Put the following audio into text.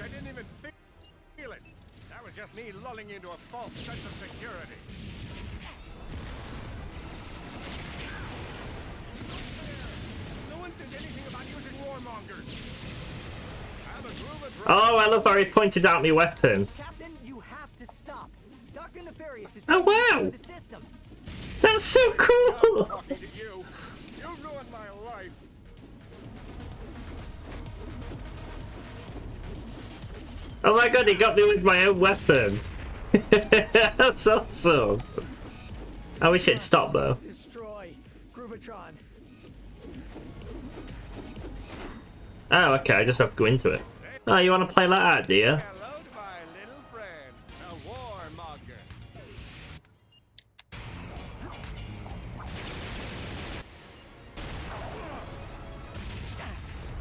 I didn't even feel it. That was just me lulling into a false sense of security. No one says anything about using warmongers. Oh, I love how he pointed out my weapon. Captain, you have to stop. Dr. Nefarious is Oh wow! the system. That's so cool! Talking to you. You ruined my life. Oh my god, he got me with my own weapon. That's awesome. I wish it'd stop though. Destroy Groovatron. Oh, okay, I just have to go into it. Oh, you want to play like that, do you?